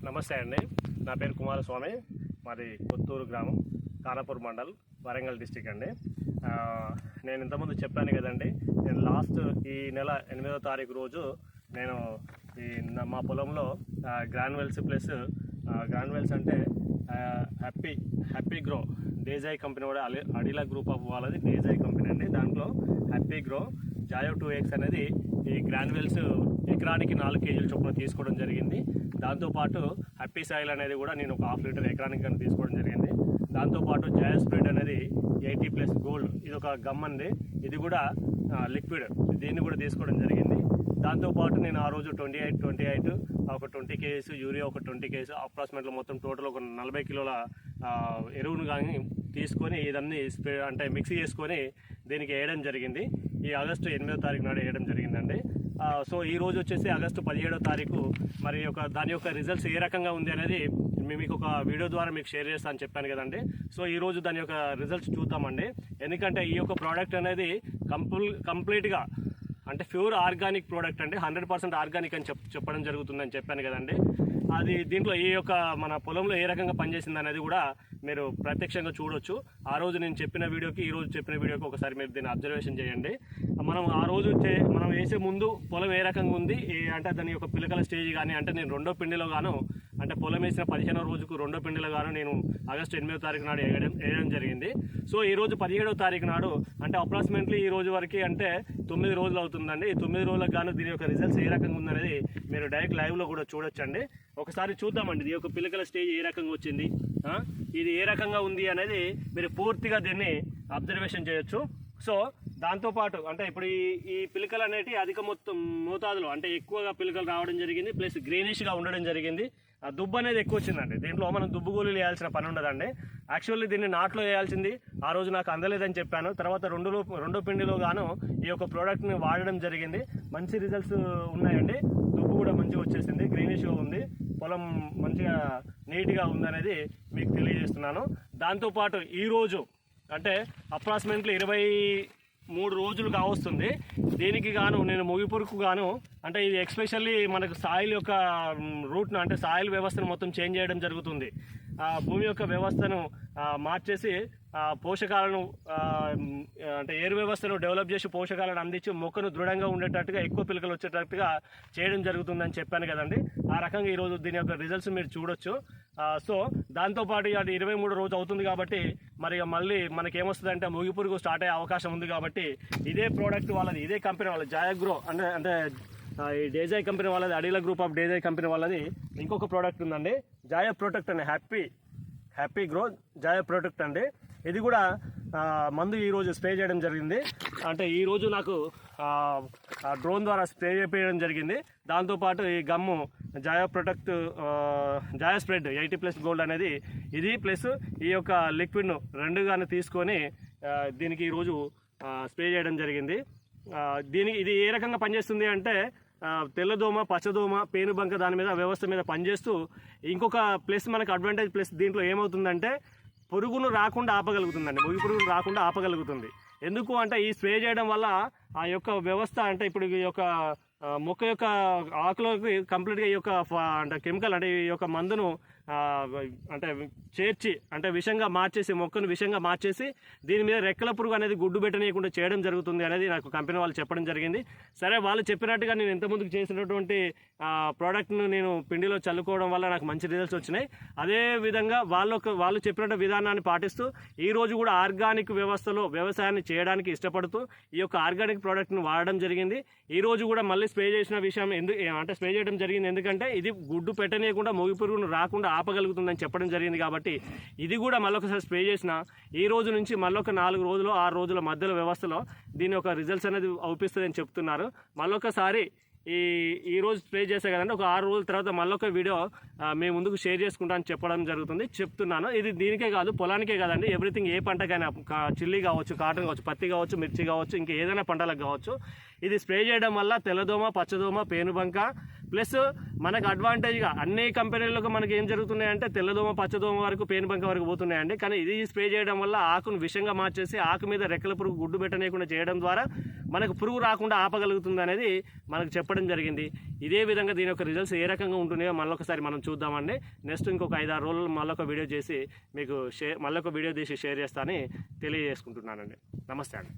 నమస్తే అండి. నా పేరు కుమారస్వామి. మాది కొత్తూరు గ్రామం, ఖానాపూర్ మండల్, వరంగల్ డిస్టిక్ అండి. నేను ఇంతకుముందు చెప్పాను కదండి, నేను లాస్ట్ ఈ నెల 8వ తారీఖు రోజు నేను మా పొలంలో గ్రాన్యువల్స్ ప్లస్ గ్రాన్యువల్స్ అంటే హ్యాపీ గ్రో డేజై కంపెనీ కూడా అడిలా గ్రూప్ ఆఫ్ వాళ్ళది డేజై కంపెనీ అండి. దాంట్లో హ్యాపీ గ్రో జాయో 2X అనేది ఈ గ్రాన్యువల్స్ ఎకరానికి 4 కేజీల చొప్పున తీసుకోవడం జరిగింది. దాంతోపాటు హ్యాపీ సాయిల్ అనేది కూడా నేను ఒక 1/2 లీటర్ ఎకరానికి కానీ తీసుకోవడం జరిగింది. దాంతోపాటు జాయో స్ప్రెడ్ అనేది 80+ గోల్డ్, ఇది ఒక గమ్ అండి, ఇది కూడా లిక్విడ్, దీన్ని కూడా తీసుకోవడం జరిగింది. దాంతోపాటు నేను ఆ రోజు 28 ఒక 20 కేజీస్ యూరియా, ఒక 20 కేజీస్ అప్రాక్సిమేట్లీ మొత్తం టోటల్ ఒక 40 కిలోల ఎరువును కానీ తీసుకొని ఇదన్నీ స్ప్రే అంటే మిక్స్ చేసుకొని దీనికి వేయడం జరిగింది. ఈ ఆగస్టు 8వ తారీఖు నాడు వేయడం జరిగిందండి. సో ఈ రోజు వచ్చేసి ఆగస్టు 17వ తారీఖు. మరి దాని యొక్క రిజల్ట్స్ ఏ రకంగా ఉంది అనేది మీకు ఒక వీడియో ద్వారా మీకు షేర్ చేస్తా అని చెప్పాను కదండి. సో ఈ రోజు దాని యొక్క రిజల్ట్స్ చూద్దామండి. ఎందుకంటే ఈ యొక్క ప్రోడక్ట్ అనేది కంప్లీట్గా అంటే ప్యూర్ ఆర్గానిక్ ప్రోడక్ట్ అండి, 100% ఆర్గానిక్ అని చెప్పడం జరుగుతుందని చెప్పాను కదండి. అది దీంట్లో ఈ యొక్క మన పొలంలో ఏ రకంగా పనిచేసింది అనేది కూడా మీరు ప్రత్యక్షంగా చూడొచ్చు. ఆ రోజు నేను చెప్పిన వీడియోకి ఈ రోజు చెప్పిన వీడియోకి ఒకసారి మీరు దీన్ని అబ్జర్వేషన్ చేయండి. మనం ఆ రోజు మనం వేసే ముందు పొలం ఏ రకంగా ఉంది అంటే దాని యొక్క పిలకల స్టేజ్ కానీ, అంటే నేను 2వ పిండిలో గాను అంటే పొలం వేసిన 15వ రోజుకు 2వ పిండిలో గాను నేను ఆగస్టు 8వ తారీఖు నాడు వేయడం జరిగింది. సో ఈ రోజు 17వ తారీఖు నాడు అంటే అప్రాక్సిమేట్లీ ఈ రోజు వరకు అంటే 9 రోజులు అవుతుందండి. ఈ 9 రోజులకు గాను దీని యొక్క రిజల్ట్స్ ఏ రకంగా ఉందనేది మీరు డైరెక్ట్ లైవ్లో కూడా చూడొచ్చండి. ఒకసారి చూద్దామండి ఈ యొక్క పిలకల స్టేజ్ ఏ రకంగా వచ్చింది, ఇది ఏ రకంగా ఉంది అనేది మీరు పూర్తిగా దీన్ని అబ్జర్వేషన్ చేయొచ్చు. సో దాంతోపాటు అంటే ఇప్పుడు ఈ పిలకలు అనేవి అధిక మోతాదులో అంటే ఎక్కువగా పిలకలు రావడం జరిగింది, ప్లస్ గ్రీనిష్గా ఉండడం జరిగింది. ఆ దుబ్బు అనేది ఎక్కువ వచ్చిందండి. దీంట్లో మనం దుబ్బు గోళీలు వేయాల్సిన పని ఉండదండి. యాక్చువల్లీ దీన్ని నాట్లో వేయాల్సింది ఆ రోజు నాకు అందలేదని చెప్పాను. తర్వాత రెండో పిండిలో గాను ఈ యొక్క ప్రోడక్ట్ని వాడడం జరిగింది. మంచి రిజల్ట్స్ ఉన్నాయండి. దుబ్బు కూడా మంచిగా వచ్చేసింది, గ్రీనిష్గా ఉంది, పొలం మంచిగా నీట్గా ఉందనేది మీకు తెలియజేస్తున్నాను. దాంతోపాటు ఈరోజు అంటే అప్రాక్సిమేట్లీ 23 రోజులు కావస్తుంది. దీనికి గాను నేను ముగిపురుకు గాను అంటే ఇది ఎక్స్పెషల్లీ మనకు సాయిల్ యొక్క రూట్ను అంటే సాయిల్ వ్యవస్థను మొత్తం చేంజ్ చేయడం జరుగుతుంది. భూమి యొక్క వ్యవస్థను మార్చేసి పోషకాలను అంటే ఎయిర్ వ్యవస్థను డెవలప్ చేసి పోషకాలను అందించి మొక్కను దృఢంగా ఉండేటట్టుగా ఎక్కువ పిలకలు వచ్చేటట్టుగా చేయడం జరుగుతుందని చెప్పాను కదండి. ఆ రకంగా ఈరోజు దీని యొక్క రిజల్ట్స్ మీరు చూడొచ్చు. సో దాంతోపాటు అది 23 రోజు అవుతుంది కాబట్టి మరి మళ్ళీ మనకేమొస్తుంది అంటే ముగిపురుగు స్టార్ట్ అయ్యే అవకాశం ఉంది. కాబట్టి ఇదే ప్రోడక్ట్ వాళ్ళది, ఇదే కంపెనీ వాళ్ళది జాయోగ్రో అంటే ఈ డేజై కంపెనీ వాళ్ళది, అడిలా గ్రూప్ ఆఫ్ డేజై కంపెనీ వాళ్ళది ఇంకొక ప్రోడక్ట్ ఉందండి, జాయో ప్రొటెక్ట్ అండి, హ్యాపీ గ్రో జాయో ప్రొటెక్ట్ అండి. ఇది కూడా మందు ఈరోజు స్ప్రే చేయడం జరిగింది. అంటే ఈరోజు నాకు డ్రోన్ ద్వారా స్ప్రే చేయడం జరిగింది. దాంతోపాటు ఈ గమ్ము జాయో ప్రొటెక్ట్ జాయో స్ప్రెడ్ 80+ గోల్డ్ అనేది ఇది, ప్లస్ ఈ యొక్క లిక్విడ్ను రెండుగానే తీసుకొని దీనికి ఈరోజు స్ప్రే చేయడం జరిగింది. ఇది ఏ రకంగా పనిచేస్తుంది అంటే తెల్లదోమ, పచ్చదోమ, పేనుబంక దాని మీద వ్యవస్థ మీద పనిచేస్తూ ఇంకొక ప్లస్ మనకు అడ్వాంటేజ్ ప్లస్ దీంట్లో ఏమవుతుందంటే పురుగును రాకుండా ఆపగలుగుతుందండి, ముగి పురుగును రాకుండా ఆపగలుగుతుంది. ఎందుకు అంటే ఈ స్ప్రే చేయడం వల్ల ఆ యొక్క వ్యవస్థ అంటే ఇప్పుడు ఈ యొక్క మొక్క యొక్క ఆకులోకి కంప్లీట్గా ఈ యొక్క అంటే కెమికల్ అంటే ఈ యొక్క మందును అంటే చేర్చి అంటే విషంగా మార్చేసి మొక్కను విషంగా మార్చేసి దీని మీద రెక్కల పురుగు అనేది గుడ్డు పెట్టనీయకుండా చేయడం జరుగుతుంది అనేది నాకు కంపెనీ వాళ్ళు చెప్పడం జరిగింది. సరే, వాళ్ళు చెప్పినట్టుగా నేను ఇంతకుముందుకు చేసినటువంటి ప్రోడక్ట్ను నేను పిండిలో చల్లుకోవడం వల్ల నాకు మంచి రిజల్ట్స్ వచ్చినాయి. అదే విధంగా వాళ్ళు చెప్పినట్టు విధానాన్ని పాటిస్తూ ఈరోజు కూడా ఆర్గానిక్ వ్యవస్థలో వ్యవసాయాన్ని చేయడానికి ఇష్టపడుతూ ఈ యొక్క ఆర్గానిక్ ప్రోడక్ట్ను వాడడం జరిగింది. ఈరోజు కూడా మళ్ళీ స్ప్రే చేసిన విషయం అంటే స్ప్రే చేయడం జరిగింది ఎందుకంటే ఇది గుడ్డు పెట్టనీయకుండా మొగి పురుగును రాకుండా ఆపగలుగుతుందని చెప్పడం జరిగింది. కాబట్టి ఇది కూడా మళ్ళొకసారి స్ప్రే చేసిన ఈ రోజు నుంచి మళ్ళొక 4 రోజులు 6 రోజుల మధ్యలో వ్యవస్థలో దీని యొక్క రిజల్ట్స్ అనేది అవుపిస్తుందని చెప్తున్నారు. మళ్ళొకసారి ఈ రోజు స్ప్రే చేసే కదండి, ఒక 6 రోజుల తర్వాత మళ్ళొక వీడియో మేము ముందుకు షేర్ చేసుకుంటామని చెప్పడం చెప్తున్నాను. ఇది దీనికే కాదు, పొలానికే కాదండి, ఎవ్రీథింగ్ ఏ పంటకైనా చిల్లీ కావచ్చు, కాటన్ కావచ్చు, పత్తి కావచ్చు, మిర్చి కావచ్చు, ఇంకా ఏదైనా పంటలకు కావచ్చు, ఇది స్ప్రే చేయడం వల్ల తెల్లదోమ, పచ్చదోమ, పేనుబంక ప్లస్ మనకు అడ్వాంటేజ్గా అన్ని కంపెనీలకు మనకి ఏం జరుగుతున్నాయంటే తెల్లదోమ, పచ్చదోమ వరకు, పేనుబంక వరకు పోతున్నాయండి. కానీ ఇది స్ప్రే చేయడం వల్ల ఆకును విషంగా మార్చేసి ఆకు మీద రెక్కల పురుగు గుడ్డు పెట్టనీయకుండా చేయడం ద్వారా మనకు పురుగు రాకుండా ఆపగలుగుతుంది అనేది మనకు చెప్పడం జరిగింది. ఇదే విధంగా దీని యొక్క రిజల్ట్స్ ఏ రకంగా ఉంటున్నాయో మళ్ళొకసారి మనం చూద్దామండి. నెక్స్ట్ ఇంకొక 5-6 రోజులు మళ్ళొక వీడియో చేసి మీకు మళ్ళొక వీడియో తీసి షేర్ చేస్తానని తెలియజేసుకుంటున్నానండి. నమస్తే అండి.